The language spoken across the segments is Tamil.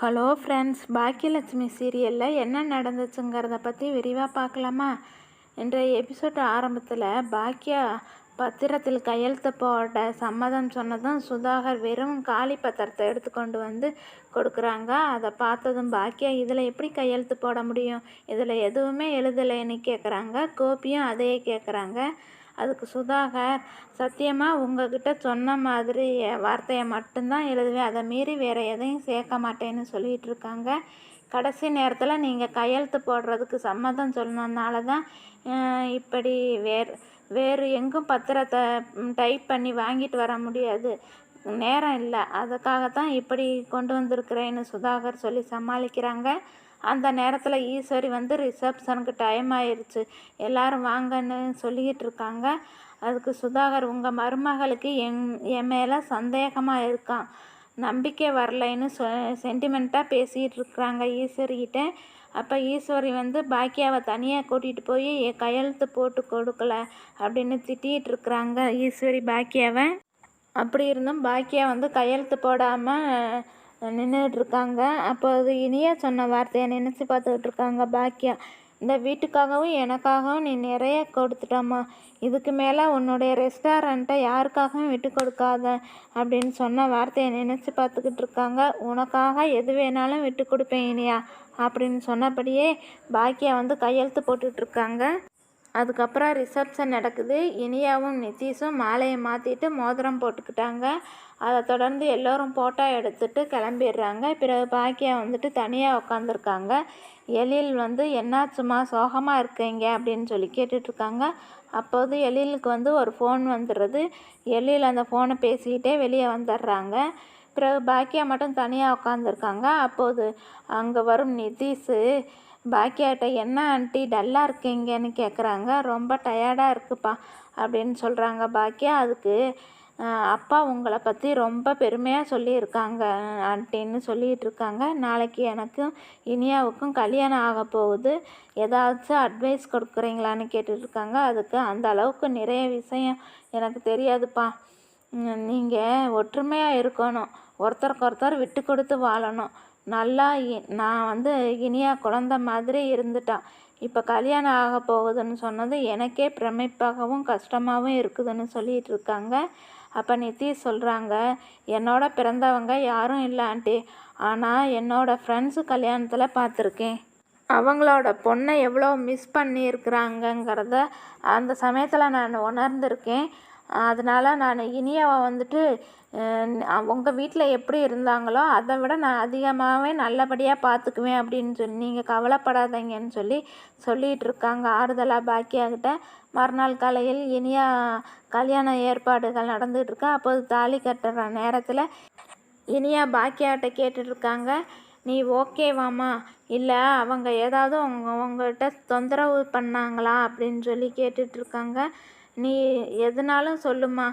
ஹலோ ஃப்ரெண்ட்ஸ், பாக்கியலட்சுமி சீரியலில் என்ன நடந்துச்சுங்கிறத பற்றி விரிவாக பார்க்கலாமா? இன்றைய எபிசோட் ஆரம்பத்தில் பாக்கியா பத்திரத்தில் கையெழுத்து போட சம்மதம் சொன்னதும் சுதாகர் வெறும் காலி பத்திரத்தை எடுத்துக்கொண்டு வந்து கொடுக்குறாங்க. அதை பார்த்ததும் பாக்கியா இதில் எப்படி கையெழுத்து போட முடியும், இதில் எதுவுமே எழுதலைன்னு கேட்குறாங்க. கோபியும் அதையே கேட்குறாங்க. அதுக்கு சுதாகர், சத்தியமாக உங்ககிட்ட சொன்ன மாதிரி வார்த்தையை மட்டும்தான் எழுதுவேன், அதை மீறி வேறு எதையும் சேர்க்க மாட்டேன்னு சொல்லிகிட்டு இருக்காங்க. கடைசி நேரத்தில் நீங்கள் கையெழுத்து போடுறதுக்கு சம்மதம் சொன்னதுனால தான் இப்படி வேறு எங்கும் பத்திரத்தை டைப் பண்ணி வாங்கிட்டு வர முடியாது, நேரம் இல்லை, அதுக்காகத்தான் இப்படி கொண்டு வந்திருக்கிறேன்னு சுதாகர் சொல்லி சமாளிக்கிறாங்க. அந்த நேரத்தில் ஈஸ்வரி வந்து ரிசப்ஷனுக்கு டைம் ஆயிடுச்சு, எல்லோரும் வாங்கன்னு சொல்லிக்கிட்டு இருக்காங்க. அதுக்கு சுதாகர், உங்கள் மருமகளுக்கு என் மேலே சந்தேகமாக இருக்கான், நம்பிக்கை வரலைன்னு சென்டிமெண்ட்டாக பேசிகிட்டு இருக்கிறாங்க ஈஸ்வரிக்கிட்ட. அப்போ ஈஸ்வரி வந்து பாக்கியாவை தனியாக கூட்டிகிட்டு போய் கையெழுத்து போட்டு கொடுக்கல அப்படின்னு திட்டிகிட்டு இருக்கிறாங்க ஈஸ்வரி பாக்கியாவை. அப்படி இருந்தும் பாக்கியா வந்து கையெழுத்து போடாமல் நின்றுட்டுருக்காங்க. அப்போ அது இனியா சொன்ன வார்த்தையை நினச்சி பார்த்துக்கிட்டு இருக்காங்க பாக்கியா. இந்த வீட்டுக்காகவும் எனக்காகவும் நீ நிறைய கொடுத்துட்டம்மா, இதுக்கு மேலே உன்னுடைய ரெஸ்டாரண்ட்டை யாருக்காகவும் விட்டு கொடுக்காத அப்படின்னு சொன்ன வார்த்தையை நினச்சி பார்த்துக்கிட்டு இருக்காங்க. உனக்காக எது வேணாலும் விட்டு கொடுப்பேன் இனியா அப்படின்னு சொன்னபடியே பாக்கியா வந்து கையெழுத்து போட்டுட்ருக்காங்க. அதுக்கப்புறம் ரிசப்ஷன் நடக்குது. இனியாவும் நிதிஷும் மாலையை மாற்றிட்டு மோதிரம் போட்டுக்கிட்டாங்க. அதை தொடர்ந்து எல்லோரும் ஃபோட்டோ எடுத்துகிட்டு கிளம்பிடுறாங்க. பிறகு பாக்கியா வந்துட்டு தனியாக உட்காந்துருக்காங்க. எழில் வந்து என்னாச்சுமா சோகமாக இருக்கீங்க அப்படின்னு சொல்லி கேட்டுட்ருக்காங்க. அப்போது எழிலுக்கு வந்து ஒரு ஃபோன் வந்துடுறது. எழில் அந்த ஃபோனை பேசிக்கிட்டே வெளியே வந்துடுறாங்க. பிறகு பாக்கியா மட்டும் தனியாக உட்காந்துருக்காங்க. அப்போது அங்கே வரும் நிதிஷு பாக்கியாட்ட, என்ன ஆண்டி டல்லாக இருக்கீங்கன்னு கேட்குறாங்க. ரொம்ப டயர்டாக இருக்குப்பா அப்படின்னு சொல்கிறாங்க பாக்கியா. அதுக்கு அப்பா உங்களை பற்றி ரொம்ப பெருமையாக சொல்லியிருக்காங்க ஆண்டின்னு சொல்லிகிட்டு இருக்காங்க. நாளைக்கு எனக்கும் இனியாவுக்கும் கல்யாணம் ஆக போகுது, ஏதாச்சும் அட்வைஸ் கொடுக்குறீங்களான்னு கேட்டுட்ருக்காங்க. அதுக்கு அந்த அளவுக்கு நிறைய விஷயம் எனக்கு தெரியாதுப்பா, நீங்கள் ஒற்றுமையாக இருக்கணும், ஒருத்தருக்கு ஒருத்தர் விட்டு கொடுத்து வாழணும், நல்லா நான் வந்து இனியா குழந்த மாதிரி இருந்துட்டான், இப்போ கல்யாணம் ஆக போகுதுன்னு சொன்னது எனக்கே பிரமிப்பாகவும் கஷ்டமாகவும் இருக்குதுன்னு சொல்லிகிட்டு இருக்காங்க. அப்போ நிதிஷ் சொல்கிறாங்க, என்னோட பிறந்தவங்க யாரும் இல்லை ஆண்டி, ஆனால் என்னோடய ஃப்ரெண்ட்ஸு கல்யாணத்தில் பார்த்துருக்கேன், அவங்களோட பொண்ணை எவ்வளோ மிஸ் பண்ணியிருக்கிறாங்கங்கிறத அந்த சமயத்தில் நான் உணர்ந்திருக்கேன். அதனால் நான் இனியாவை வந்துட்டு உங்கள் வீட்டில் எப்படி இருந்தாங்களோ அதை விட நான் அதிகமாகவே நல்லபடியாக பார்த்துக்குவேன் அப்படின்னு சொல்லி நீங்கள் கவலைப்படாதீங்கன்னு சொல்லிகிட்டு இருக்காங்க ஆறுதலாக பாக்கியாகிட்ட. மறுநாள் காலையில் இனியா கல்யாண ஏற்பாடுகள் நடந்துகிட்ருக்கு. அப்போது தாலி கட்டுற நேரத்தில் இனியா பாக்கியாகிட்ட கேட்டுட்ருக்காங்க, நீ ஓகேவாம்மா, இல்லை அவங்க ஏதாவது உங்கள்கிட்ட தொந்தரவு பண்ணாங்களா அப்படின்னு சொல்லி கேட்டுட்ருக்காங்க. நீ எதுனாலும் சொல்லுமா,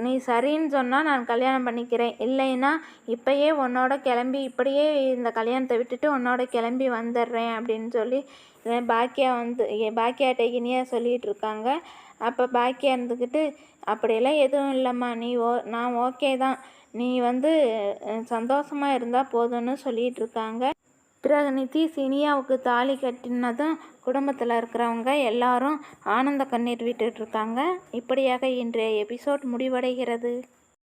நீ சரின்னு சொன்னால் நான் கல்யாணம் பண்ணிக்கிறேன், இல்லைன்னா இப்போயே உன்னோட கிளம்பி இப்படியே இந்த கல்யாணத்தை விட்டுட்டு உன்னோட கிளம்பி வந்துடுறேன் அப்படின்னு சொல்லி பாக்கியா வந்து பாக்கியாட்ட இனியாக சொல்லிகிட்டு இருக்காங்க. அப்போ பாக்கியா இருந்துக்கிட்டு, அப்படியெல்லாம் எதுவும் இல்லைம்மா, நான் ஓகே தான், நீ வந்து சந்தோஷமாக இருந்தால் போதும்னு சொல்லிகிட்டு இருக்காங்க. பிறகு நிதிஷ் இனியாவுக்கு தாலி கட்டினதும் குடும்பத்தில் இருக்கிறவங்க எல்லாரும் ஆனந்த கண்ணீர் விட்டுட்ருக்காங்க. இப்படியாக இன்றைய எபிசோட் முடிவடைகிறது.